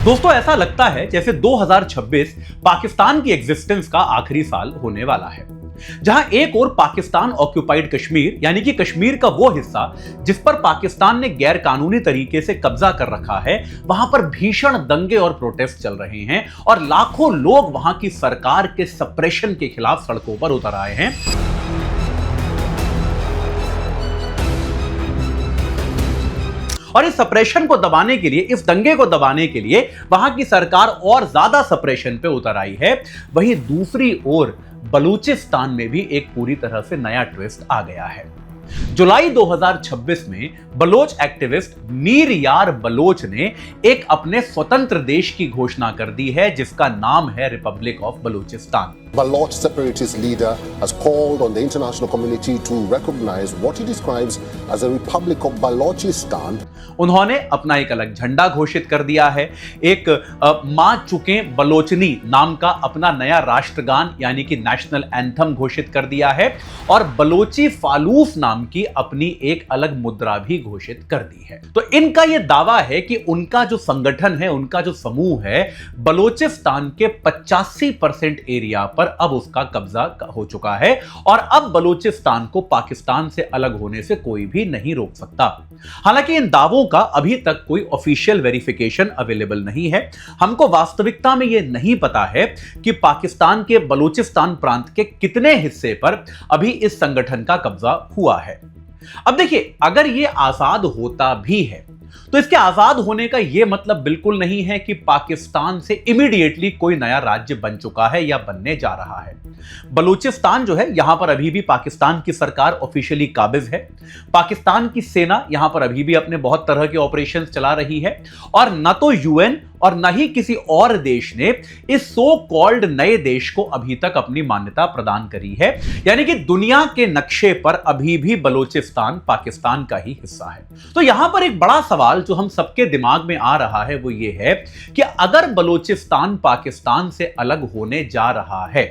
दोस्तों ऐसा लगता है जैसे 2026 पाकिस्तान की एग्जिस्टेंस का आखिरी साल होने वाला है, जहां एक और पाकिस्तान ऑक्यूपाइड कश्मीर यानी कि कश्मीर का वो हिस्सा जिस पर पाकिस्तान ने गैर कानूनी तरीके से कब्जा कर रखा है, वहां पर भीषण दंगे और प्रोटेस्ट चल रहे हैं और लाखों लोग वहां की सरकार के सप्रेशन के खिलाफ सड़कों पर उतर आए हैं। और इस सप्रेशन को दबाने के लिए, इस दंगे को दबाने के लिए वहां की सरकार और ज्यादा सप्रेशन पे उतर आई है। वहीं दूसरी ओर बलूचिस्तान में भी एक पूरी तरह से नया ट्विस्ट आ गया है। जुलाई 2026 में बलोच एक्टिविस्ट मीर यार बलोच ने एक अपने स्वतंत्र देश की घोषणा कर दी है, जिसका नाम है Republic of Balochistan. Baloch separatist leader has called on the international community to recognize what he describes as a Republic of Balochistan. उन्होंने अपना एक अलग झंडा घोषित कर दिया है, एक मां चुके बलोचनी नाम का अपना नया राष्ट्रगान यानी कि नेशनल एंथम घोषित कर दिया है और बलोची फालूस नाम की अपनी एक अलग मुद्रा भी घोषित कर दी है। तो इनका यह दावा है कि उनका जो संगठन है, उनका जो समूह है, बलोचिस्तान के 85% एरिया पर अब उसका कब्जा हो चुका है और अब बलूचिस्तान को पाकिस्तान से अलग होने से कोई भी नहीं रोक सकता। हालांकि इन दावों का अभी तक कोई ऑफिशियल वेरिफिकेशन अवेलेबल नहीं है। हमको वास्तविकता में यह नहीं पता है कि पाकिस्तान के बलूचिस्तान प्रांत के कितने हिस्से पर अभी इस संगठन का कब्जा हुआ है। अब देखिए, अगर यह आजाद होता भी है तो इसके आजाद होने का यह मतलब बिल्कुल नहीं है कि पाकिस्तान से इमीडिएटली कोई नया राज्य बन चुका है या बनने जा रहा है। बलूचिस्तान जो है, यहां पर अभी भी पाकिस्तान की सरकार ऑफिशियली काबिज है। पाकिस्तान की सेना यहां पर अभी भी अपने बहुत तरह के ऑपरेशंस चला रही है और न तो यूएन और न ही किसी और देश ने इस सो कॉल्ड नए देश को अभी तक अपनी मान्यता प्रदान करी है। यानी कि दुनिया के नक्शे पर अभी भी बलूचिस्तान पाकिस्तान का ही हिस्सा है। तो यहां पर एक बड़ा सवाल जो हम सबके दिमाग में आ रहा है वो ये है कि अगर बलूचिस्तान पाकिस्तान से अलग होने जा रहा है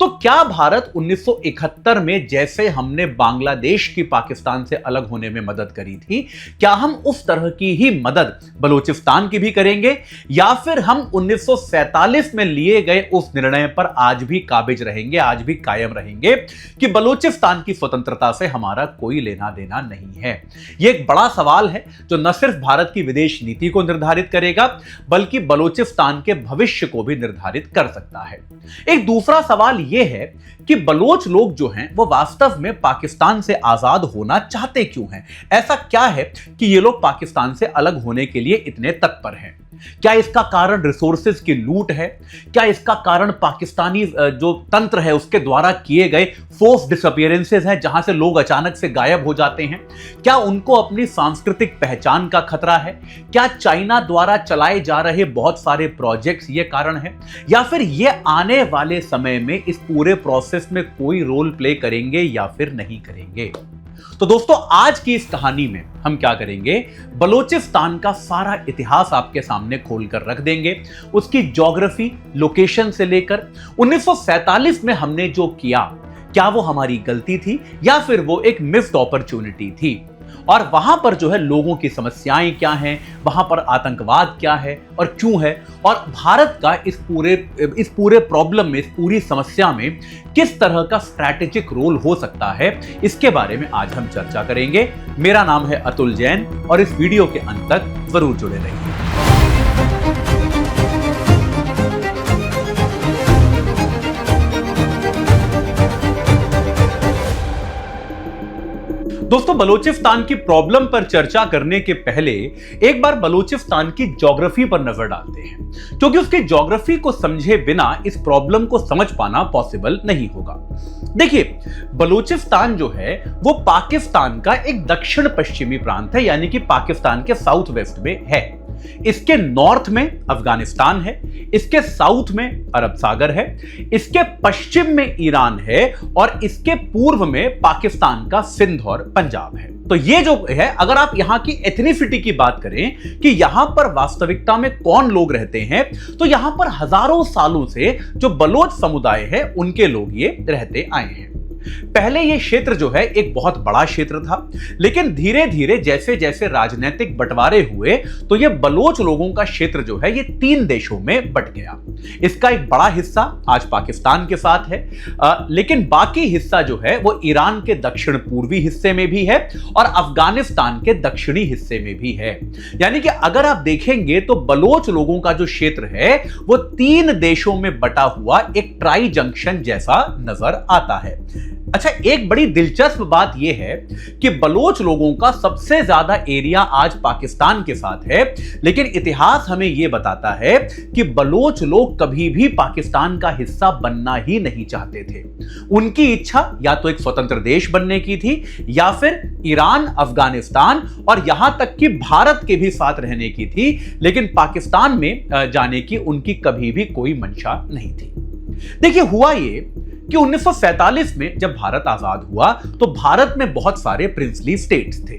तो क्या भारत 1971 में जैसे हमने बांग्लादेश की पाकिस्तान से अलग होने में मदद करी थी, क्या हम उस तरह की ही मदद बलूचिस्तान की भी करेंगे या फिर हम 1947 में लिए गए उस निर्णय पर आज भी काबिज रहेंगे, आज भी कायम रहेंगे कि बलूचिस्तान की स्वतंत्रता से हमारा कोई लेना देना नहीं है। यह एक बड़ा सवाल है जो न सिर्फ भारत की विदेश नीति को निर्धारित करेगा बल्कि बलूचिस्तान के भविष्य को भी निर्धारित कर सकता है। एक दूसरा सवाल यह है कि बलोच लोग जो हैं वो वास्तव में पाकिस्तान से आजाद होना चाहते क्यों हैं? ऐसा क्या है कि ये लोग पाकिस्तान से अलग होने के लिए इतने तत्पर हैं? क्या इसका कारण रिसोर्सेज की लूट है? क्या इसका कारण पाकिस्तानी जो तंत्र है उसके द्वारा किए गए फोर्स डिसअपीयरेंसेस हैं, जहां से लोग अचानक से गायब हो जाते हैं? क्या उनको अपनी सांस्कृतिक पहचान का खतरा है? क्या चाइना द्वारा चलाए जा रहे बहुत सारे प्रोजेक्ट्स ये कारण है, या फिर ये आने वाले समय में इस पूरे प्रोसेस में कोई रोल प्ले करेंगे या फिर नहीं करेंगे? तो दोस्तों, आज की इस कहानी में हम क्या करेंगे, बलूचिस्तान का सारा इतिहास आपके सामने खोलकर रख देंगे। उसकी ज्योग्राफी, लोकेशन से लेकर 1947 में हमने जो किया, क्या वो हमारी गलती थी या फिर वो एक मिस्ड अपॉर्चुनिटी थी, और वहां पर जो है लोगों की समस्याएं क्या हैं, वहां पर आतंकवाद क्या है और क्यों है, और भारत का इस पूरे प्रॉब्लम में, इस पूरी समस्या में किस तरह का स्ट्रैटेजिक रोल हो सकता है, इसके बारे में आज हम चर्चा करेंगे। मेरा नाम है अतुल जैन और इस वीडियो के अंत तक जरूर जुड़े रहिए। दोस्तों, बलूचिस्तान की प्रॉब्लम पर चर्चा करने के पहले एक बार बलूचिस्तान की ज्योग्राफी पर नजर डालते हैं, क्योंकि उसकी ज्योग्राफी को समझे बिना इस प्रॉब्लम को समझ पाना पॉसिबल नहीं होगा। देखिए, बलूचिस्तान जो है वो पाकिस्तान का एक दक्षिण पश्चिमी प्रांत है, यानी कि पाकिस्तान के साउथ वेस्ट में है। इसके नॉर्थ में अफगानिस्तान है, इसके साउथ में अरब सागर है, इसके पश्चिम में ईरान है और इसके पूर्व में पाकिस्तान का सिंध और पंजाब है। तो ये जो है, अगर आप यहां की एथनिसिटी की बात करें कि यहां पर वास्तविकता में कौन लोग रहते हैं, तो यहां पर हजारों सालों से जो बलोच समुदाय है उनके लोग ये रहते आए हैं। पहले यह क्षेत्र जो है एक बहुत बड़ा क्षेत्र था, लेकिन धीरे धीरे जैसे जैसे राजनीतिक बंटवारे हुए तो यह बलोच लोगों का क्षेत्र जो है ये 3 देशों में बंट गया। इसका एक बड़ा हिस्सा आज पाकिस्तान के साथ है, लेकिन बाकी हिस्सा जो है वो ईरान के दक्षिण पूर्वी हिस्से में भी है और अफगानिस्तान के दक्षिणी हिस्से में भी है। यानी कि अगर आप देखेंगे तो बलोच लोगों का जो क्षेत्र है वो 3 देशों में बटा हुआ एक ट्राई जंक्शन जैसा नजर आता है। अच्छा, एक बड़ी दिलचस्प बात यह है कि बलोच लोगों का सबसे ज्यादा एरिया आज पाकिस्तान के साथ है, लेकिन इतिहास हमें यह बताता है कि बलोच लोग कभी भी पाकिस्तान का हिस्सा बनना ही नहीं चाहते थे। उनकी इच्छा या तो एक स्वतंत्र देश बनने की थी या फिर ईरान, अफगानिस्तान और यहां तक कि भारत के भी साथ रहने की थी, लेकिन पाकिस्तान में जाने की उनकी कभी भी कोई मंशा नहीं थी। देखिए, हुआ ये कि 1947 में जब भारत आजाद हुआ तो भारत में बहुत सारे प्रिंसली स्टेट्स थे।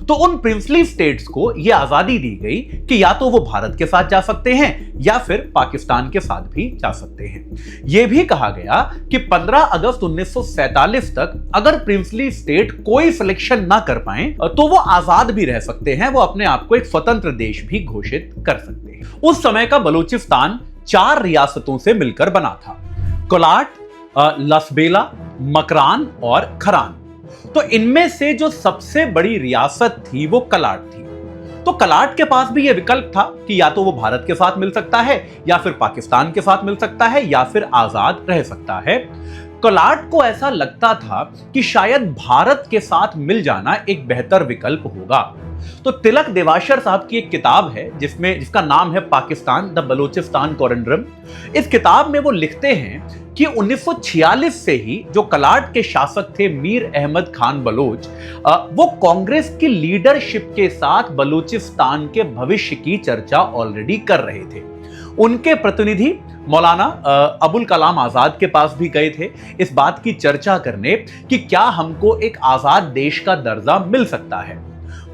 तो उन प्रिंसली स्टेट्स को यह आजादी दी गई कि या तो वो भारत के साथ जा सकते हैं या फिर पाकिस्तान के साथ भी जा सकते हैं। यह भी कहा गया कि 15 अगस्त 1947 तक अगर प्रिंसली स्टेट कोई सिलेक्शन ना कर पाए तो वो आजाद भी रह सकते हैं, वो अपने आप को एक स्वतंत्र देश भी घोषित कर सकते हैं। उस समय का बलूचिस्तान 4 रियासतों से मिलकर बना था, कोलाट, लसबेला, मकरान और खरान। तो इनमें से जो सबसे बड़ी रियासत थी वो कलाट थी। तो कलाट के पास भी यह विकल्प था कि या तो वो भारत के साथ मिल सकता है या फिर पाकिस्तान के साथ मिल सकता है या फिर आजाद रह सकता है। कलाट को ऐसा लगता था कि शायद भारत के साथ मिल जाना एक बेहतर विकल्प होगा। तो तिलक देवाशर साहब की एक किताब है जिसका नाम है पाकिस्तान द बलूचिस्तान कॉरेंड्रम। इस किताब में वो लिखते हैं कि 1946 से ही जो कलाट के शासक थे मीर अहमद खान बलोच, वो कांग्रेस की लीडरशिप के साथ बलूचिस्तान के भविष्य की चर्चा ऑलरेडी कर रहे थे। उनके प्रतिनिधि मौलाना अबुल कलाम आजाद के पास भी गए थे इस बात की चर्चा करने कि क्या हमको एक आजाद देश का दर्जा मिल सकता है।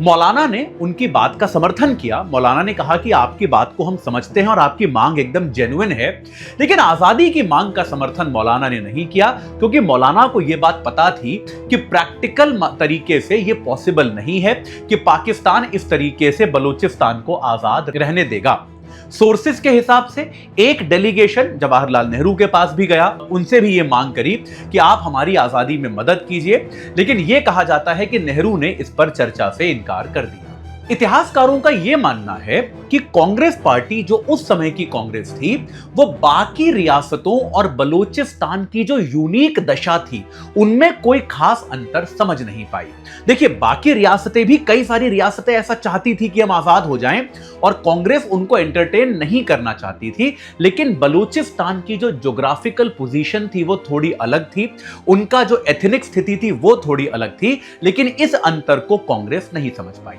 मौलाना ने उनकी बात का समर्थन किया। मौलाना ने कहा कि आपकी बात को हम समझते हैं और आपकी मांग एकदम जेन्युइन है, लेकिन आजादी की मांग का समर्थन मौलाना ने नहीं किया, क्योंकि मौलाना को यह बात पता थी कि प्रैक्टिकल तरीके से यह पॉसिबल नहीं है कि पाकिस्तान इस तरीके से बलूचिस्तान को आजाद रहने देगा। सोर्सेस के हिसाब से एक डेलीगेशन जवाहरलाल नेहरू के पास भी गया, उनसे भी यह मांग करी कि आप हमारी आजादी में मदद कीजिए, लेकिन यह कहा जाता है कि नेहरू ने इस पर चर्चा से इनकार कर दिया। इतिहासकारों का यह मानना है कि कांग्रेस पार्टी जो उस समय की कांग्रेस थी वो बाकी रियासतों और बलूचिस्तान की जो यूनिक दशा थी उनमें कोई खास अंतर समझ नहीं पाई। देखिए, बाकी रियासतें भी, कई सारी रियासतें ऐसा चाहती थी कि हम आजाद हो जाएं और कांग्रेस उनको एंटरटेन नहीं करना चाहती थी, लेकिन बलूचिस्तान की जो ज्योग्राफिकल पोजीशन थी वो थोड़ी अलग थी, उनका जो एथनिक स्थिति थी वो थोड़ी अलग थी, लेकिन इस अंतर को कांग्रेस नहीं समझ पाई।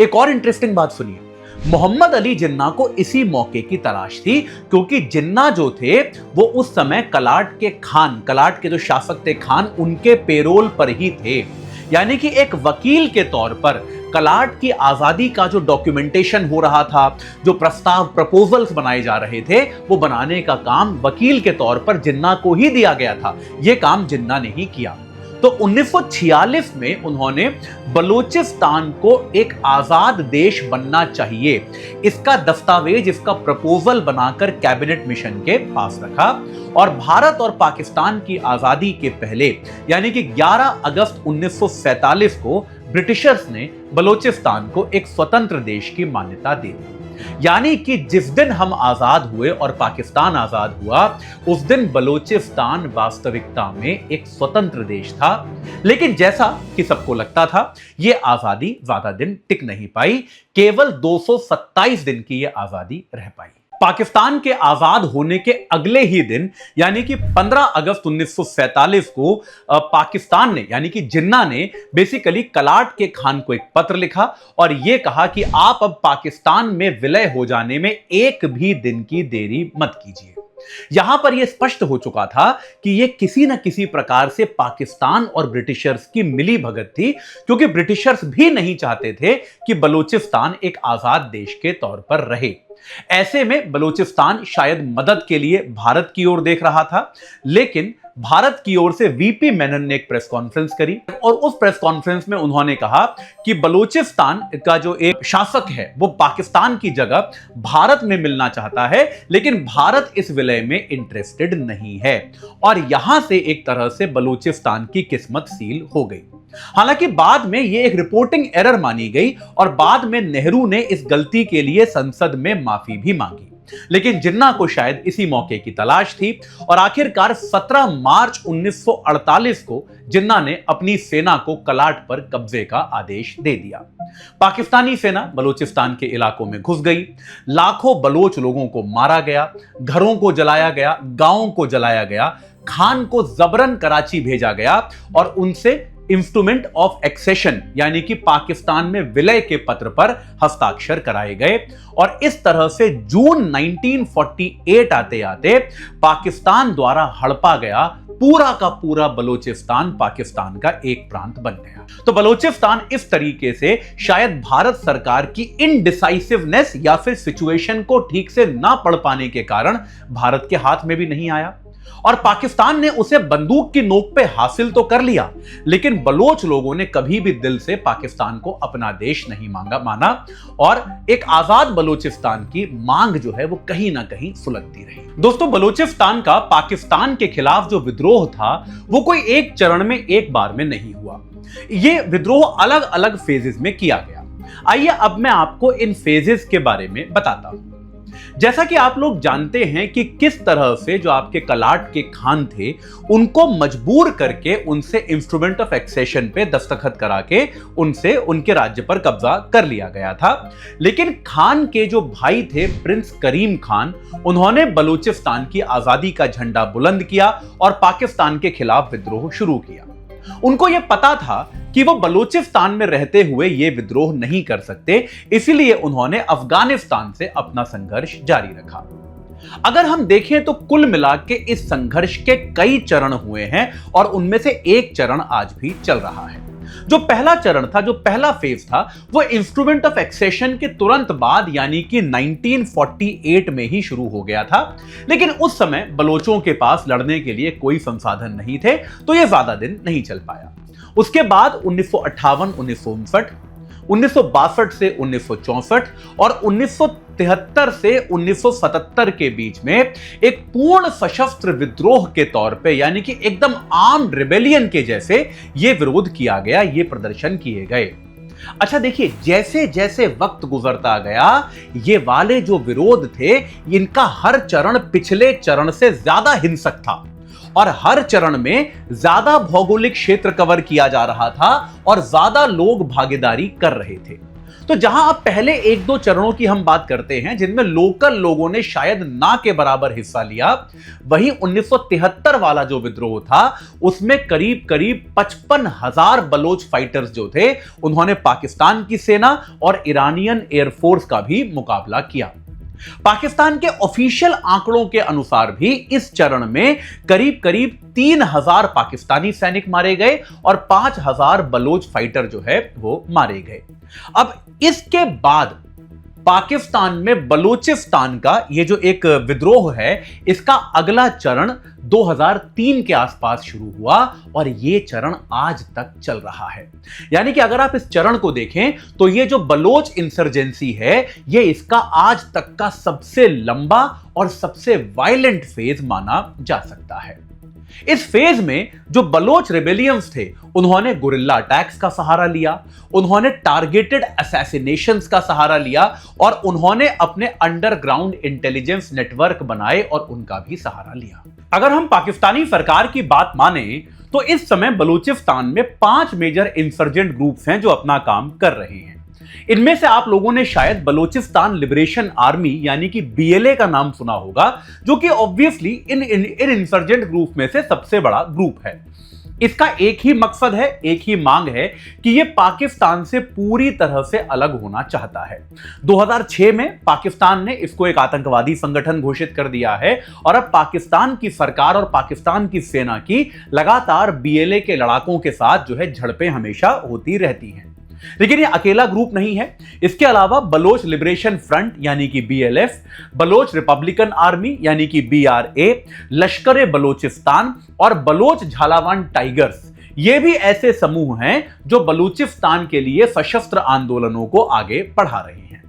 एक और इंटरेस्टिंग बात सुनिए, मोहम्मद अली जिन्ना को इसी मौके की तलाश थी, क्योंकि जिन्ना जो थे वो उस समय कलाट के जो शासक थे खान, उनके पेरोल पर ही थे। यानी कि एक वकील के तौर पर कलाट की आजादी का जो डॉक्यूमेंटेशन हो रहा था, जो प्रपोजल्स बनाए जा रहे थे, वो बनाने का काम वकील के तौर पर जिन्ना को ही दिया गया था। यह काम जिन्ना ने ही किया। तो 1946 में उन्होंने बलूचिस्तान को एक आजाद देश बनना चाहिए, इसका दस्तावेज, इसका प्रपोजल बनाकर कैबिनेट मिशन के पास रखा और भारत और पाकिस्तान की आजादी के पहले यानी कि 11 अगस्त 1947 को ब्रिटिशर्स ने बलूचिस्तान को एक स्वतंत्र देश की मान्यता दे दी। यानी कि जिस दिन हम आजाद हुए और पाकिस्तान आजाद हुआ, उस दिन बलूचिस्तान वास्तविकता में एक स्वतंत्र देश था। लेकिन जैसा कि सबको लगता था, यह आजादी ज्यादा दिन टिक नहीं पाई, केवल 227 दिन की यह आजादी रह पाई। पाकिस्तान के आजाद होने के अगले ही दिन यानी कि 15 अगस्त 1947 को पाकिस्तान ने यानी कि जिन्ना ने बेसिकली कलाट के खान को एक पत्र लिखा और यह कहा कि आप अब पाकिस्तान में विलय हो जाने में एक भी दिन की देरी मत कीजिए। यहां पर यह स्पष्ट हो चुका था कि यह किसी न किसी प्रकार से पाकिस्तान और ब्रिटिशर्स की मिली भगत थी, क्योंकि ब्रिटिशर्स भी नहीं चाहते थे कि बलूचिस्तान एक आजाद देश के तौर पर रहे। ऐसे में बलूचिस्तान शायद मदद के लिए भारत की ओर देख रहा था, लेकिन भारत की ओर से वीपी मेनन ने एक प्रेस कॉन्फ्रेंस करी और उस प्रेस कॉन्फ्रेंस में उन्होंने कहा कि बलूचिस्तान का जो एक शासक है वो पाकिस्तान की जगह भारत में मिलना चाहता है, लेकिन भारत इस विलय में इंटरेस्टेड नहीं है। और यहां से एक तरह से बलूचिस्तान की किस्मत सील हो गई। हालांकि बाद में यह एक रिपोर्टिंग एरर मानी गई और बाद में नेहरू ने इस गलती के लिए संसद में माफी भी मांगी, लेकिन जिन्ना को शायद इसी मौके की तलाश थी और आखिरकार 17 मार्च 1948 को जिन्ना ने अपनी सेना को कलाट पर कब्जे का आदेश दे दिया। पाकिस्तानी सेना बलूचिस्तान के इलाकों में घुस गई, लाखों बलोच लोगों को मारा गया, घरों को जलाया गया, गांवों को जलाया गया, खान को जबरन कराची भेजा गया और उनसे इंस्ट्रूमेंट ऑफ एक्सेशन यानी कि पाकिस्तान में विलय के पत्र पर हस्ताक्षर कराए गए। और इस तरह से जून 1948 आते आते पाकिस्तान द्वारा हड़पा गया पूरा का पूरा बलूचिस्तान पाकिस्तान का एक प्रांत बन गया। तो बलूचिस्तान इस तरीके से शायद भारत सरकार की इनडिसाइसिवनेस या फिर सिचुएशन को ठीक से ना पढ़ पाने के कारण भारत के हाथ में भी नहीं आया और पाकिस्तान ने उसे बंदूक की नोक पे हासिल तो कर लिया, लेकिन बलोच लोगों ने कभी भी दिल से पाकिस्तान को अपना देश नहीं माना और एक आजाद बलूचिस्तान की मांग जो है वो कहीं ना कहीं सुलगती रही। दोस्तों, बलूचिस्तान का पाकिस्तान के खिलाफ जो विद्रोह था वो कोई एक चरण में एक बार में नहीं हुआ। ये विद्रोह अलग अलग फेजेस में किया गया। आइए अब मैं आपको इन फेजेस के बारे में बताता हूं। जैसा कि आप लोग जानते हैं कि किस तरह से जो आपके कलाट के खान थे उनको मजबूर करके उनसे इंस्ट्रूमेंट ऑफ एक्सेशन पे दस्तखत करा के उनसे उनके राज्य पर कब्जा कर लिया गया था। लेकिन खान के जो भाई थे प्रिंस करीम खान, उन्होंने बलूचिस्तान की आजादी का झंडा बुलंद किया और पाकिस्तान के खिलाफ विद्रोह शुरू किया। उनको यह पता था कि वो बलूचिस्तान में रहते हुए ये विद्रोह नहीं कर सकते, इसीलिए उन्होंने अफगानिस्तान से अपना संघर्ष जारी रखा। अगर हम देखें तो कुल मिला के इस संघर्ष के कई चरण हुए हैं और उनमें से एक चरण आज भी चल रहा है। जो पहला चरण था, जो पहला फेज था, वो इंस्ट्रूमेंट ऑफ एक्सेशन के तुरंत बाद यानी कि 1948 में ही शुरू हो गया था। लेकिन उस समय बलोचों के पास लड़ने के लिए कोई संसाधन नहीं थे, तो यह ज्यादा दिन नहीं चल पाया। उसके बाद 1958, 1959, 1962 से 1964 और 1973 से 1977 के बीच में एक पूर्ण सशस्त्र विद्रोह के तौर पे यानी कि एकदम आर्म्ड रिबेलियन के जैसे ये विरोध किया गया, ये प्रदर्शन किए गए। अच्छा देखिए, जैसे जैसे वक्त गुजरता गया ये वाले जो विरोध थे इनका हर चरण पिछले चरण से ज्यादा हिंसक था और हर चरण में ज्यादा भौगोलिक क्षेत्र कवर किया जा रहा था और ज्यादा लोग भागीदारी कर रहे थे। तो जहां आप पहले एक दो चरणों की हम बात करते हैं जिनमें लोकल लोगों ने शायद ना के बराबर हिस्सा लिया, वहीं 1973 वाला जो विद्रोह था उसमें करीब करीब 55,000 बलोच फाइटर्स जो थे उन्होंने पाकिस्तान की सेना और ईरानियन एयरफोर्स का भी मुकाबला किया। पाकिस्तान के ऑफिशियल आंकड़ों के अनुसार भी इस चरण में करीब करीब 3,000 पाकिस्तानी सैनिक मारे गए और 5,000 बलोच फाइटर जो है वो मारे गए। अब इसके बाद पाकिस्तान में बलूचिस्तान का ये जो एक विद्रोह है इसका अगला चरण 2003 के आसपास शुरू हुआ और ये चरण आज तक चल रहा है। यानी कि अगर आप इस चरण को देखें तो ये जो बलोच इंसर्जेंसी है ये इसका आज तक का सबसे लंबा और सबसे वायलेंट फेज माना जा सकता है। इस फेज में जो बलोच रिबेलियंस थे उन्होंने गुरिल्ला अटैक्स का सहारा लिया, उन्होंने टारगेटेड असैसिनेशंस का सहारा लिया और उन्होंने अपने अंडरग्राउंड इंटेलिजेंस नेटवर्क बनाए और उनका भी सहारा लिया। अगर हम पाकिस्तानी सरकार की बात माने तो इस समय बलूचिस्तान में 5 मेजर इंसर्जेंट ग्रुप्स हैं जो अपना काम कर रहे हैं। इनमें से आप लोगों ने शायद बलूचिस्तान लिबरेशन आर्मी यानी कि बीएलए का नाम सुना होगा, जो कि ऑब्वियसली इन इंसर्जेंट ग्रुप में से सबसे बड़ा ग्रुप है। इसका एक ही मकसद है, एक ही मांग है कि यह पाकिस्तान से पूरी तरह से अलग होना चाहता है। 2006 में पाकिस्तान ने इसको एक आतंकवादी संगठन घोषित कर दिया है और अब पाकिस्तान की सरकार और पाकिस्तान की सेना की लगातार बीएलए के लड़ाकों के साथ जो है झड़पें हमेशा होती रहती हैं। लेकिन ये अकेला ग्रुप नहीं है। इसके अलावा बलोच लिबरेशन फ्रंट यानी कि BLF, बलोच रिपब्लिकन आर्मी यानी कि BRA, लश्कर बलोचिस्तान और बलोच झालावाड़ टाइगर्स, ये भी ऐसे समूह हैं जो बलूचिस्तान के लिए सशस्त्र आंदोलनों को आगे बढ़ा रहे हैं।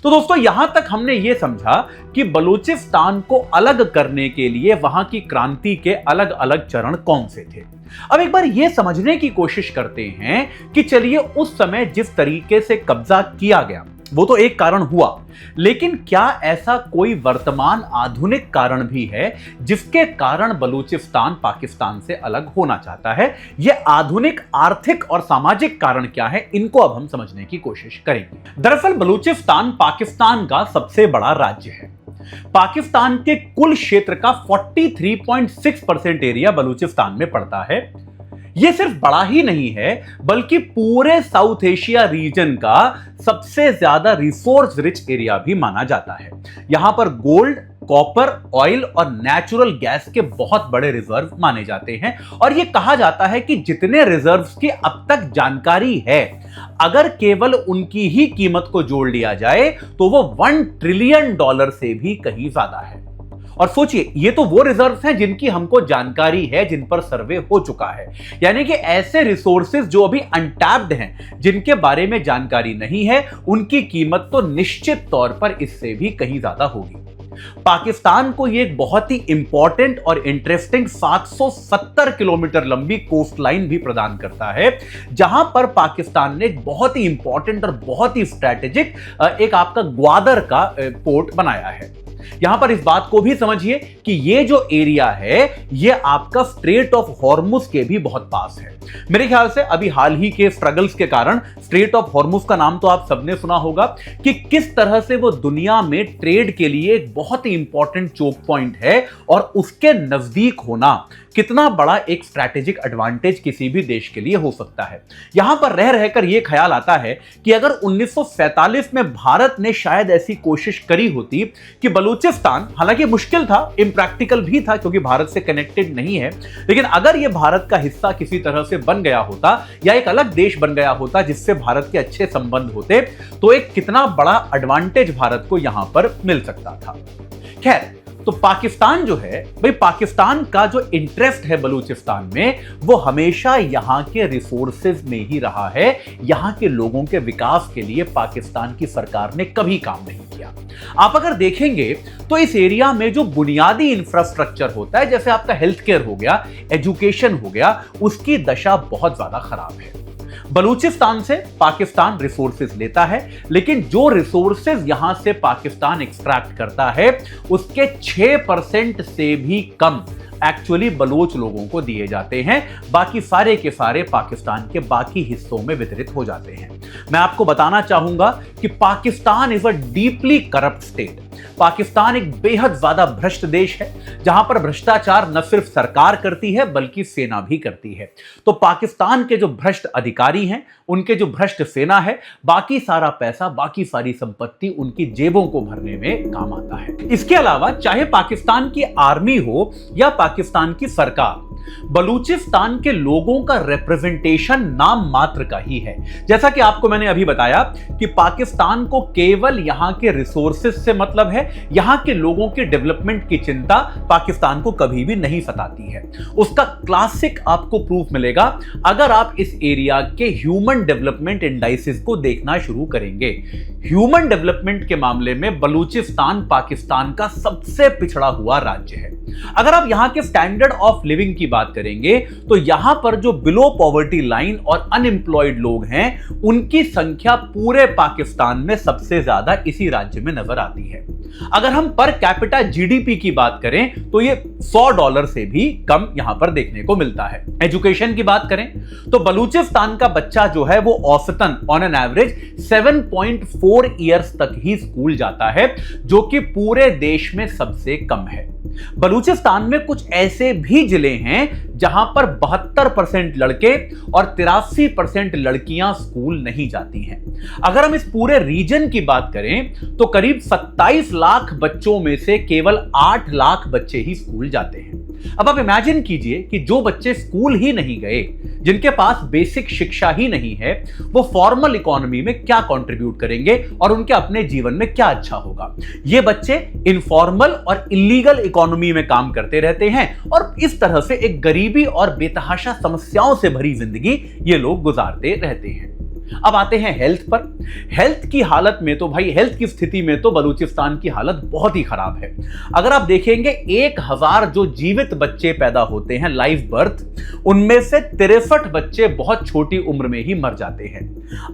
तो दोस्तों, यहां तक हमने ये समझा कि बलूचिस्तान को अलग करने के लिए वहां की क्रांति के अलग अलग चरण कौन से थे। अब एक बार यह समझने की कोशिश करते हैं कि चलिए, उस समय जिस तरीके से कब्जा किया गया वो तो एक कारण हुआ, लेकिन क्या ऐसा कोई वर्तमान आधुनिक कारण भी है जिसके कारण बलूचिस्तान पाकिस्तान से अलग होना चाहता है? यह आधुनिक आर्थिक और सामाजिक कारण क्या है, इनको अब हम समझने की कोशिश करेंगे। दरअसल बलूचिस्तान पाकिस्तान का सबसे बड़ा राज्य है। पाकिस्तान के कुल क्षेत्र का 43.6% एरिया बलूचिस्तान में पड़ता है। यह सिर्फ बड़ा ही नहीं है, बल्कि पूरे साउथ एशिया रीजन का सबसे ज्यादा रिसोर्स रिच एरिया भी माना जाता है। यहां पर गोल्ड, कॉपर, ऑयल और नेचुरल गैस के बहुत बड़े रिजर्व माने जाते हैं और यह कहा जाता है कि जितने रिजर्व्स की अब तक जानकारी है, अगर केवल उनकी ही कीमत को जोड़ लिया जाए तो वो $1 ट्रिलियन से भी कहीं ज्यादा है। और सोचिए, ये तो वो रिजर्व्स हैं जिनकी हमको जानकारी है, जिन पर सर्वे हो चुका है, यानी कि ऐसे रिसोर्सेज जो अभी अनटैप्ड हैं, जिनके बारे में जानकारी नहीं है, उनकी कीमत तो निश्चित तौर पर इससे भी कहीं ज्यादा होगी। पाकिस्तान को ये एक बहुत ही इंपॉर्टेंट और इंटरेस्टिंग 770 किलोमीटर लंबी कोस्ट लाइन भी प्रदान करता है, जहां पर पाकिस्तान ने एक बहुत ही इंपॉर्टेंट और बहुत ही स्ट्रैटेजिक एक आपका ग्वादर का पोर्ट बनाया है। यहां पर इस बात को भी समझिए कि ये जो एरिया है, ये आपका स्ट्रेट ऑफ हॉर्मुज के भी बहुत पास है। मेरे ख्याल से अभी हाल ही के स्ट्रगल्स के कारण स्ट्रेट ऑफ हॉर्मुज का नाम तो आप सबने सुना होगा कि किस तरह से वो दुनिया में ट्रेड के लिए एक बहुत ही इंपॉर्टेंट चोक पॉइंट है और उसके नजदीक होना कितना बड़ा एक स्ट्रैटेजिक एडवांटेज किसी भी देश के लिए हो सकता है। यहां पर रह रहकर यह ख्याल आता है कि अगर 1947 में भारत ने शायद ऐसी कोशिश करी होती कि बलूचिस्तान, हालांकि मुश्किल था, इम्प्रैक्टिकल भी था क्योंकि भारत से कनेक्टेड नहीं है, लेकिन अगर यह भारत का हिस्सा किसी तरह से बन गया होता या एक अलग देश बन गया होता जिससे भारत के अच्छे संबंध होते, तो एक कितना बड़ा एडवांटेज भारत को यहां पर मिल सकता था। खैर, तो पाकिस्तान जो है भाई, पाकिस्तान का जो इंटरेस्ट है बलूचिस्तान में, वो हमेशा यहां के रिसोर्सेज में ही रहा है। यहां के लोगों के विकास के लिए पाकिस्तान की सरकार ने कभी काम नहीं किया। आप अगर देखेंगे तो इस एरिया में जो बुनियादी इंफ्रास्ट्रक्चर होता है, जैसे आपका हेल्थ केयर हो गया, एजुकेशन हो गया, उसकी दशा बहुत ज्यादा खराब है। बलूचिस्तान से पाकिस्तान रिसोर्सेज लेता है, लेकिन जो रिसोर्सेज यहां से पाकिस्तान एक्सट्रैक्ट करता है, उसके 6% से भी कम एक्चुअली बलोच लोगों को दिए जाते हैं। बाकी सारे के सारे पाकिस्तान के बाकी हिस्सों में वितरित हो जाते हैं। मैं आपको बताना चाहूंगा कि Pakistan is a deeply corrupt state. Pakistan एक बेहद ज्यादा भ्रष्ट देश है, जहां पर भ्रष्टाचार न सिर्फ सरकार करती है बल्कि सेना भी करती है। तो पाकिस्तान के जो भ्रष्ट अधिकारी हैं, उनके जो भ्रष्ट सेना है, बाकी सारा पैसा, बाकी सारी संपत्ति उनकी जेबों को भरने में काम आता है। इसके अलावा चाहे पाकिस्तान की आर्मी हो या पाकिस्तान की सरकार, बलूचिस्तान के लोगों का रिप्रेजेंटेशन नाम मात्र का ही है। जैसा कि आपको मैंने अभी बताया कि पाकिस्तान को केवल यहां के रिसोर्सेज से मतलब है, यहां के लोगों के डेवलपमेंट की चिंता पाकिस्तान को कभी भी नहीं सताती है। उसका क्लासिक आपको प्रूफ मिलेगा अगर आप इस एरिया के ह्यूमन डेवलपमेंट इंडाइसेस को देखना शुरू करेंगे। ह्यूमन डेवलपमेंट के मामले में बलूचिस्तान पाकिस्तान का सबसे पिछड़ा हुआ राज्य है। अगर आप यहां के स्टैंडर्ड ऑफ लिविंग की बात करेंगे तो यहां पर जो बिलो पॉवर्टी लाइन और अनएम्प्लॉयड लोग हैं, उनकी संख्या पूरे पाकिस्तान में सबसे ज्यादा इसी राज्य में नजर आती है। अगर हम पर कैपिटा जीडीपी की बात करें तो ये $100 से भी कम यहां पर देखने को मिलता है। एजुकेशन की बात करें तो बलूचिस्तान का बच्चा जो है वो औसतन ऑन एन एवरेज 7.4 ईयर्स तक ही स्कूल जाता है, जो कि पूरे देश में सबसे कम है। बलूचिस्तान में कुछ ऐसे भी जिले हैं जहां पर 72% लड़के और 83% लड़कियां स्कूल नहीं जाती हैं। अगर हम इस पूरे रीजन की बात करें तो करीब 27 लाख बच्चों में से केवल 8 लाख बच्चे ही स्कूल जाते हैं। अब आप इमेजिन कीजिए कि जो बच्चे स्कूल ही नहीं गए, जिनके पास बेसिक शिक्षा ही नहीं है, वो फॉर्मल इकोनॉमी में क्या कंट्रीब्यूट करेंगे और उनके अपने जीवन में क्या अच्छा होगा। ये बच्चे इनफॉर्मल और इलीगल इकोनॉमी में काम करते रहते हैं और इस तरह से एक गरीबी और बेतहाशा समस्याओं से भरी जिंदगी ये लोग गुजारते रहते हैं। अब आते हैं हेल्थ पर। हेल्थ की हालत में तो भाई, हेल्थ की स्थिति में तो बलूचिस्तान की हालत बहुत ही खराब है। अगर आप देखेंगे 1000 जो जीवित बच्चे पैदा होते हैं लाइव बर्थ, उनमें से 63 बच्चे बहुत छोटी उम्र में ही मर जाते हैं।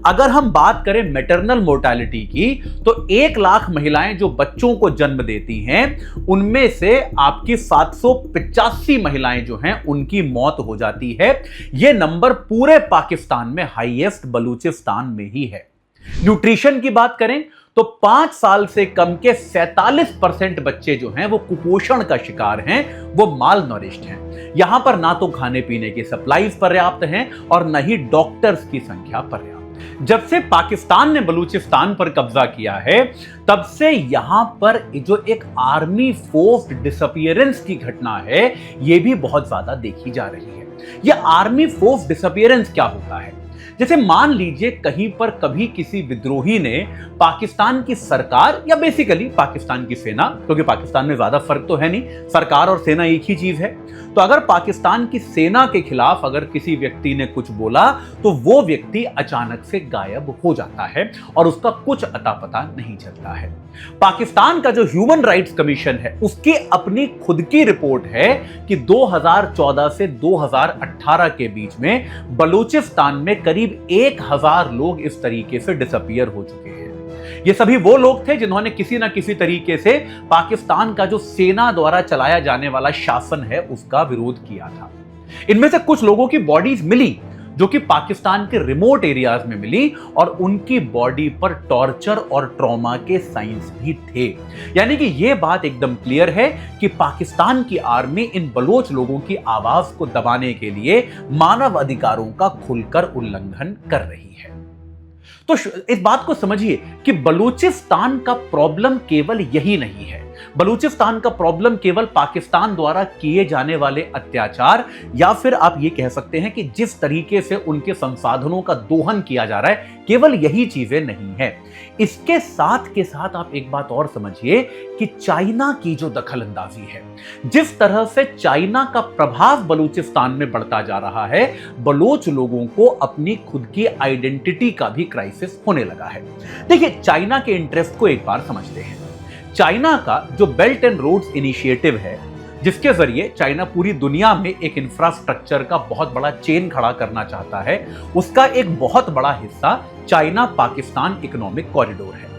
अगर हम बात करें मैटरनल मोर्टेलिटी की, तो 1 लाख महिलाएं जो बच्चों को जन्म देती हैं, उनमें से आपकी 785 महिलाएं जो हैं उनकी मौत हो जाती है। यह नंबर पूरे पाकिस्तान में हाईएस्ट बलूचिस्तान में ही है। न्यूट्रिशन की बात करें तो 5 साल से कम के 47% बच्चे जो हैं वो कुपोषण का शिकार हैं, वो माल नरिश्ड हैं। यहां पर ना तो खाने पीने की सप्लाईज पर्याप्त हैं और न ही डॉक्टर्स की संख्या पर्याप्त। जब से पाकिस्तान ने बलूचिस्तान पर कब्जा किया है, तब से यहां पर जो एक आर्मी फोर्स्ड डिसअपीयरेंस की घटना है, यह भी बहुत ज्यादा देखी जा रही है। यह आर्मी फोर्स्ड डिसअपीयरेंस क्या होता है? जैसे मान लीजिए कहीं पर कभी किसी विद्रोही ने पाकिस्तान की सरकार या बेसिकली पाकिस्तान की सेना, क्योंकि पाकिस्तान में ज्यादा फर्क तो है नहीं, सरकार और सेना एक ही चीज है, तो अगर पाकिस्तान की सेना के खिलाफ अगर किसी व्यक्ति ने कुछ बोला तो वो व्यक्ति अचानक से गायब हो जाता है और उसका कुछ अता पता नहीं चलता है। पाकिस्तान का जो ह्यूमन राइट्स कमीशन है, उसकी अपनी खुद की रिपोर्ट है कि 2014 से 2018 के बीच में बलूचिस्तान में करीब 1000 लोग इस तरीके से डिसअपीयर हो चुके हैं। ये सभी वो लोग थे जिन्होंने किसी ना किसी तरीके से पाकिस्तान का जो सेना द्वारा चलाया जाने वाला शासन है उसका विरोध किया था। इनमें से कुछ लोगों की बॉडीज मिली जो कि पाकिस्तान के रिमोट एरियाज में मिली और उनकी बॉडी पर टॉर्चर और ट्रॉमा के साइंस भी थे। यानी कि यह बात एकदम क्लियर है कि पाकिस्तान की आर्मी इन बलोच लोगों की आवाज को दबाने के लिए मानव अधिकारों का खुलकर उल्लंघन कर रही है। तो इस बात को समझिए कि बलूचिस्तान का प्रॉब्लम केवल यही नहीं है। बलूचिस्तान का प्रॉब्लम केवल पाकिस्तान द्वारा किए जाने वाले अत्याचार या फिर आप ये कह सकते हैं कि जिस तरीके से उनके संसाधनों का दोहन किया जा रहा है, केवल यही चीजें नहीं है। इसके साथ के साथ आप एक बात और समझिए कि चाइना की जो दखलंदाजी है, जिस तरह से चाइना का प्रभाव बलूचिस्तान में बढ़ता जा रहा है, बलोच लोगों को अपनी खुद की आइडेंटिटी का भी क्राइसिस होने लगा है। देखिए, चाइना के इंटरेस्ट को एक बार समझते हैं। चाइना का जो बेल्ट एंड रोड्स इनिशिएटिव है, जिसके जरिए चाइना पूरी दुनिया में एक इंफ्रास्ट्रक्चर का बहुत बड़ा चेन खड़ा करना चाहता है, उसका एक बहुत बड़ा हिस्सा चाइना पाकिस्तान इकोनॉमिक कॉरिडोर है।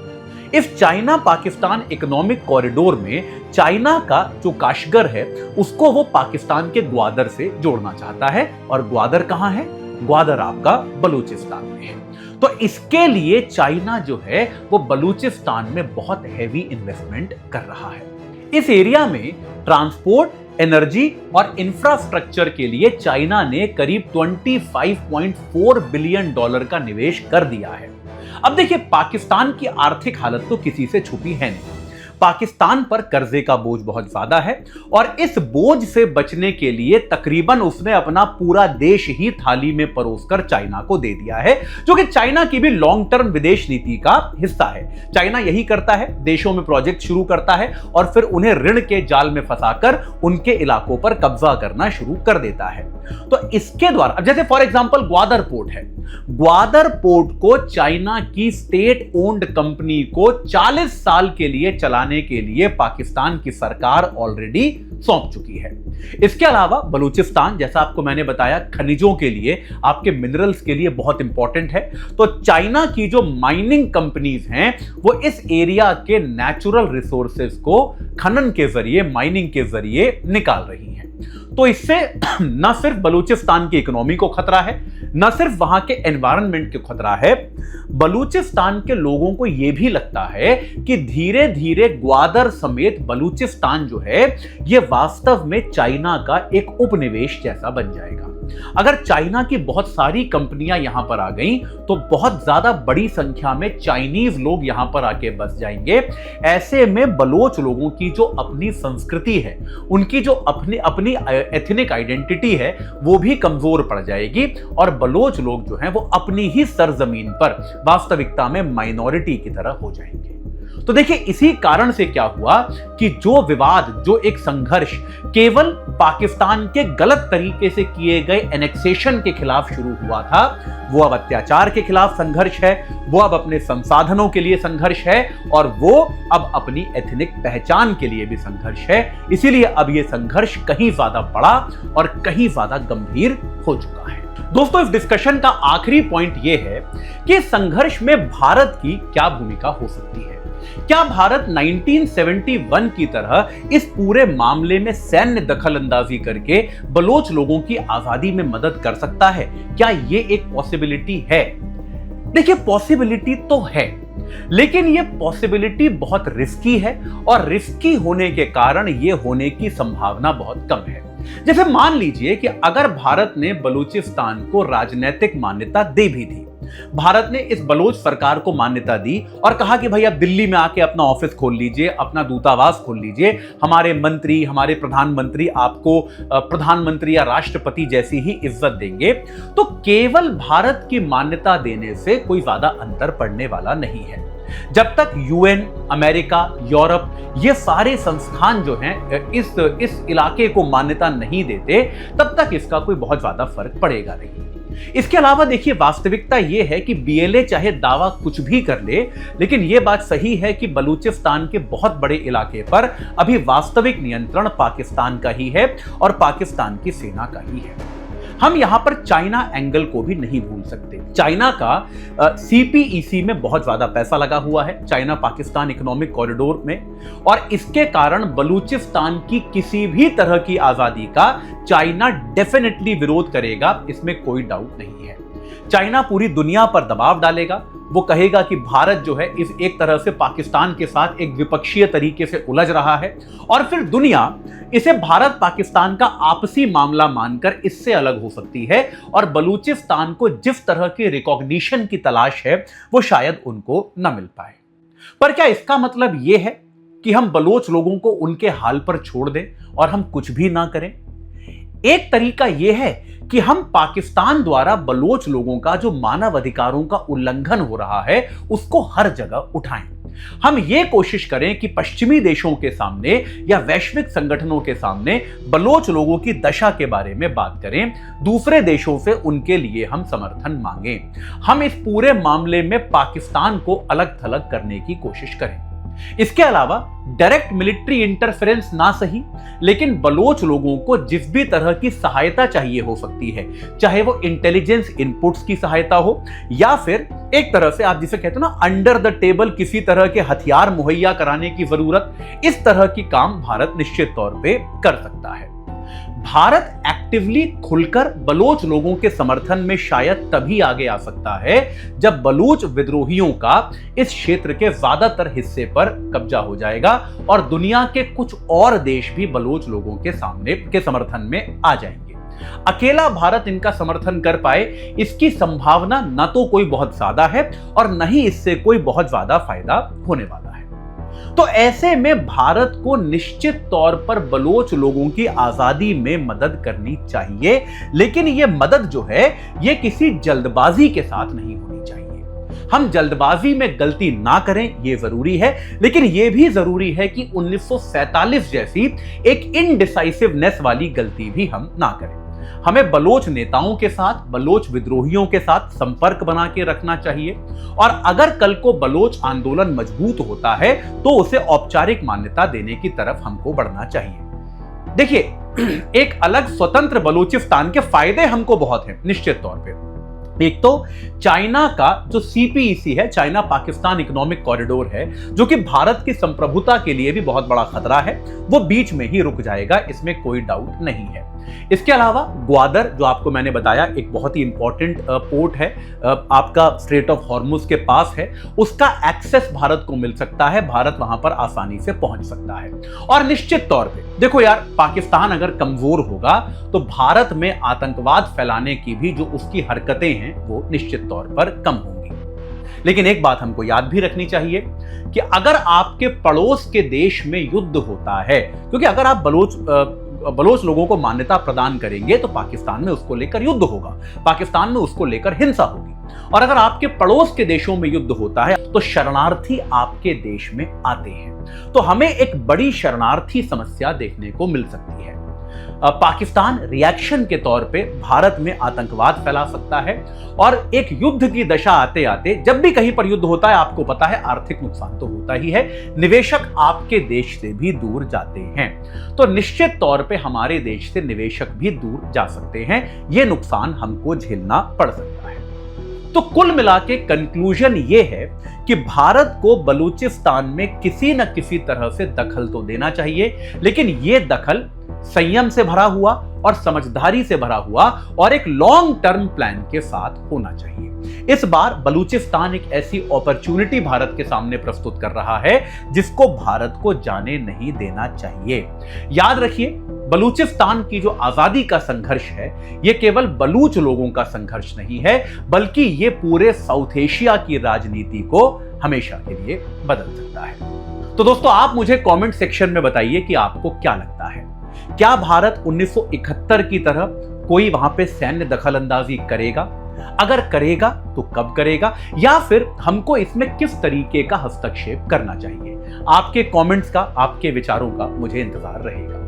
इस चाइना पाकिस्तान इकोनॉमिक कॉरिडोर में चाइना का जो काशगर है, उसको वो पाकिस्तान के ग्वादर से जोड़ना चाहता है। और ग्वादर कहां है? ग्वादर आपका बलूचिस्तान में है। तो इसके लिए चाइना जो है वो बलूचिस्तान में बहुत हैवी इन्वेस्टमेंट कर रहा है। इस एरिया में ट्रांसपोर्ट, एनर्जी और इंफ्रास्ट्रक्चर के लिए चाइना ने करीब $25.4 बिलियन का निवेश कर दिया है। अब देखिए, पाकिस्तान की आर्थिक हालत तो किसी से छुपी है नहीं। पाकिस्तान पर कर्जे का बोझ बहुत ज्यादा है और इस बोझ से बचने के लिए तकरीबन उसने अपना पूरा देश ही थाली में परोसकर चाइना को दे दिया है, जो कि चाइना की भी लॉन्ग टर्म विदेश नीति का हिस्सा है। चाइना यही करता है, देशों में प्रोजेक्ट शुरू करता है और फिर उन्हें ऋण के जाल में फंसाकर उनके इलाकों पर कब्जा करना शुरू कर देता है। तो इसके द्वारा, अब जैसे फॉर एग्जांपल ग्वादर पोर्ट है, ग्वादर पोर्ट को चाइना की स्टेट ओन्ड कंपनी को 40 साल के लिए चलाने के लिए पाकिस्तान की सरकार ऑलरेडी सौंप चुकी है। इसके अलावा बलूचिस्तान, जैसा आपको मैंने बताया, खनिजों के लिए, आपके मिनरल्स के लिए बहुत इंपॉर्टेंट है। तो चाइना की जो माइनिंग कंपनीज हैं, वो इस एरिया के नेचुरल रिसोर्सेज को खनन के जरिए, माइनिंग के जरिए निकाल रही हैं। तो इससे न सिर्फ बलूचिस्तान की इकोनॉमी को खतरा है, न सिर्फ वहां के एनवायरनमेंट को खतरा है, बलूचिस्तान के लोगों को यह भी लगता है कि धीरे धीरे ग्वादर समेत बलूचिस्तान जो है, यह वास्तव में चाइना का एक उपनिवेश जैसा बन जाएगा। अगर चाइना की बहुत सारी कंपनियां यहां पर आ गई तो बहुत ज्यादा बड़ी संख्या में चाइनीज लोग यहां पर आके बस जाएंगे। ऐसे में बलोच लोगों की जो अपनी संस्कृति है, उनकी जो अपनी एथनिक आइडेंटिटी है, वो भी कमजोर पड़ जाएगी और बलोच लोग जो हैं वो अपनी ही सरजमीन पर वास्तविकता में माइनॉरिटी की तरह हो जाएंगे। तो देखिए, इसी कारण से क्या हुआ कि जो विवाद, जो एक संघर्ष केवल पाकिस्तान के गलत तरीके से किए गए एनेक्सेशन के खिलाफ शुरू हुआ था, वो अब अत्याचार के खिलाफ संघर्ष है, वो अब अपने संसाधनों के लिए संघर्ष है और वो अब अपनी एथनिक पहचान के लिए भी संघर्ष है। इसीलिए अब ये संघर्ष कहीं ज्यादा बड़ा और कहीं ज्यादा गंभीर हो चुका है। दोस्तों, इस डिस्कशन का आखिरी पॉइंट यह है कि संघर्ष में भारत की क्या भूमिका हो सकती है। क्या भारत 1971 की तरह इस पूरे मामले में सैन्य दखल अंदाजी करके बलोच लोगों की आजादी में मदद कर सकता है? क्या यह एक पॉसिबिलिटी है? देखिए, पॉसिबिलिटी तो है, लेकिन यह पॉसिबिलिटी बहुत रिस्की है और रिस्की होने के कारण यह होने की संभावना बहुत कम है। जैसे मान लीजिए कि अगर भारत ने बलूचिस्तान को राजनीतिक मान्यता दे भी दी, भारत ने इस बलोच सरकार को मान्यता दी और कहा कि भाई अब दिल्ली में आके अपना ऑफिस खोल लीजिए, अपना दूतावास खोल लीजिए, हमारे मंत्री, हमारे प्रधानमंत्री आपको प्रधानमंत्री या राष्ट्रपति जैसी ही इज्जत देंगे, तो केवल भारत की मान्यता देने से कोई ज्यादा अंतर पड़ने वाला नहीं है। जब तक यूएन, अमेरिका, यूरोप, ये सारे संस्थान जो हैं इस इलाके को मान्यता नहीं देते, तब तक इसका कोई बहुत ज्यादा फर्क पड़ेगा नहीं। इसके अलावा देखिए, वास्तविकता यह है कि बीएलए चाहे दावा कुछ भी कर ले, लेकिन यह बात सही है कि बलूचिस्तान के बहुत बड़े इलाके पर अभी वास्तविक नियंत्रण पाकिस्तान का ही है और पाकिस्तान की सेना का ही है। हम यहां पर चाइना एंगल को भी नहीं भूल सकते। चाइना का सीपीईसी में बहुत ज्यादा पैसा लगा हुआ है, चाइना पाकिस्तान इकोनॉमिक कॉरिडोर में, और इसके कारण बलूचिस्तान की किसी भी तरह की आजादी का चाइना डेफिनेटली विरोध करेगा, इसमें कोई डाउट नहीं है। चाइना पूरी दुनिया पर दबाव डालेगा, वो कहेगा कि भारत जो है इस एक तरह से पाकिस्तान के साथ एक द्विपक्षीय तरीके से उलझ रहा है और फिर दुनिया इसे भारत पाकिस्तान का आपसी मामला मानकर इससे अलग हो सकती है और बलूचिस्तान को जिस तरह की रिकॉग्निशन की तलाश है वो शायद उनको न मिल पाए। पर क्या इसका मतलब यह है कि हम बलोच लोगों को उनके हाल पर छोड़ दें और हम कुछ भी ना करें? एक तरीका यह है कि हम पाकिस्तान द्वारा बलोच लोगों का जो मानव अधिकारों का उल्लंघन हो रहा है उसको हर जगह उठाएं। हम ये कोशिश करें कि पश्चिमी देशों के सामने या वैश्विक संगठनों के सामने बलोच लोगों की दशा के बारे में बात करें, दूसरे देशों से उनके लिए हम समर्थन मांगें। हम इस पूरे मामले में पाकिस्तान को अलग थलग करने की कोशिश करें। इसके अलावा डायरेक्ट मिलिट्री इंटरफेरेंस ना सही, लेकिन बलोच लोगों को जिस भी तरह की सहायता चाहिए हो सकती है, चाहे वो इंटेलिजेंस इनपुट्स की सहायता हो या फिर एक तरह से आप जिसे कहते हो ना अंडर द टेबल किसी तरह के हथियार मुहैया कराने की जरूरत, इस तरह की काम भारत निश्चित तौर पे कर सकता है। भारत एक्टिवली खुलकर बलोच लोगों के समर्थन में शायद तभी आगे आ सकता है जब बलूच विद्रोहियों का इस क्षेत्र के ज्यादातर हिस्से पर कब्जा हो जाएगा और दुनिया के कुछ और देश भी बलोच लोगों के सामने के समर्थन में आ जाएंगे। अकेला भारत इनका समर्थन कर पाए, इसकी संभावना न तो कोई बहुत ज्यादा है और न ही इससे कोई बहुत ज्यादा फायदा होने वाला है। तो ऐसे में भारत को निश्चित तौर पर बलोच लोगों की आजादी में मदद करनी चाहिए, लेकिन यह मदद जो है यह किसी जल्दबाजी के साथ नहीं होनी चाहिए। हम जल्दबाजी में गलती ना करें, यह जरूरी है, लेकिन यह भी जरूरी है कि 1947 जैसी एक इनडिसाइसिवनेस वाली गलती भी हम ना करें। हमें बलोच नेताओं के साथ, बलोच विद्रोहियों के साथ संपर्क बना के रखना चाहिए और अगर कल को बलोच आंदोलन मजबूत होता है तो उसे औपचारिक मान्यता देने की तरफ हमको बढ़ना चाहिए। देखिए, एक अलग स्वतंत्र बलूचिस्तान के फायदे हमको बहुत हैं निश्चित तौर पे। एक तो चाइना का जो सीपीईसी है, चाइना पाकिस्तान इकोनॉमिक कॉरिडोर है, जो कि भारत की संप्रभुता के लिए भी बहुत बड़ा खतरा है, वो बीच में ही रुक जाएगा, इसमें कोई डाउट नहीं है। इसके अलावा ग्वादर, जो आपको मैंने बताया एक बहुत ही इंपॉर्टेंट पोर्ट है, आपका स्ट्रेट ऑफ हॉर्मुज के पास है, उसका एक्सेस भारत को मिल सकता है, भारत वहां पर आसानी से पहुंच सकता है। और निश्चित तौर पे देखो यार, पाकिस्तान अगर कमजोर होगा तो भारत में आतंकवाद फैलाने की भी जो उसकी हरकतें हैं वो निश्चित तौर पर कम होंगी। लेकिन एक बात हमको याद भी रखनी चाहिए कि अगर आपके पड़ोस के देश में युद्ध होता है, क्योंकि अगर आप बलोच लोगों को मान्यता प्रदान करेंगे तो पाकिस्तान में उसको लेकर युद्ध होगा, पाकिस्तान में उसको लेकर हिंसा होगी। और अगर आपके पड़ोस के देशों में युद्ध होता है तो शरणार्थी आपके देश में आते हैं, तो हमें एक बड़ी शरणार्थी समस्या देखने को मिल सकती है। पाकिस्तान रिएक्शन के तौर पे भारत में आतंकवाद फैला सकता है, और एक युद्ध की दशा आते आते, जब भी कहीं पर युद्ध होता है आपको पता है आर्थिक नुकसान तो होता ही है, निवेशक आपके देश से भी दूर जाते हैं, तो निश्चित तौर पे हमारे देश से निवेशक भी दूर जा सकते हैं, यह नुकसान हमको झेलना पड़ सकता है। तो कुल मिला के कंक्लूजन ये है कि भारत को बलूचिस्तान में किसी न किसी तरह से दखल तो देना चाहिए, लेकिन यह दखल संयम से भरा हुआ और समझदारी से भरा हुआ और एक लॉन्ग टर्म प्लान के साथ होना चाहिए। इस बार बलूचिस्तान एक ऐसी अपॉर्चुनिटी भारत के सामने प्रस्तुत कर रहा है जिसको भारत को जाने नहीं देना चाहिए। याद रखिए, बलूचिस्तान की जो आजादी का संघर्ष है यह केवल बलूच लोगों का संघर्ष नहीं है, बल्कि यह पूरे साउथ एशिया की राजनीति को हमेशा के लिए बदल सकता है। तो दोस्तों, आप मुझे कमेंट सेक्शन में बताइए कि आपको क्या लगता है, क्या भारत 1971 की तरह कोई वहां पे सैन्य दखल अंदाजी करेगा? अगर करेगा तो कब करेगा, या फिर हमको इसमें किस तरीके का हस्तक्षेप करना चाहिए? आपके कमेंट्स का, आपके विचारों का मुझे इंतजार रहेगा।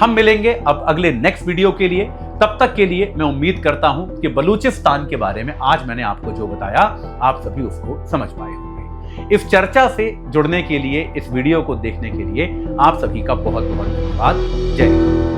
हम मिलेंगे अब अगले नेक्स्ट वीडियो के लिए। तब तक के लिए मैं उम्मीद करता हूं कि बलूचिस्तान के बारे में आज मैंने आपको जो बताया आप सभी उसको समझ पाए होंगे। इस चर्चा से जुड़ने के लिए, इस वीडियो को देखने के लिए आप सभी का बहुत बहुत धन्यवाद। जय हिंद।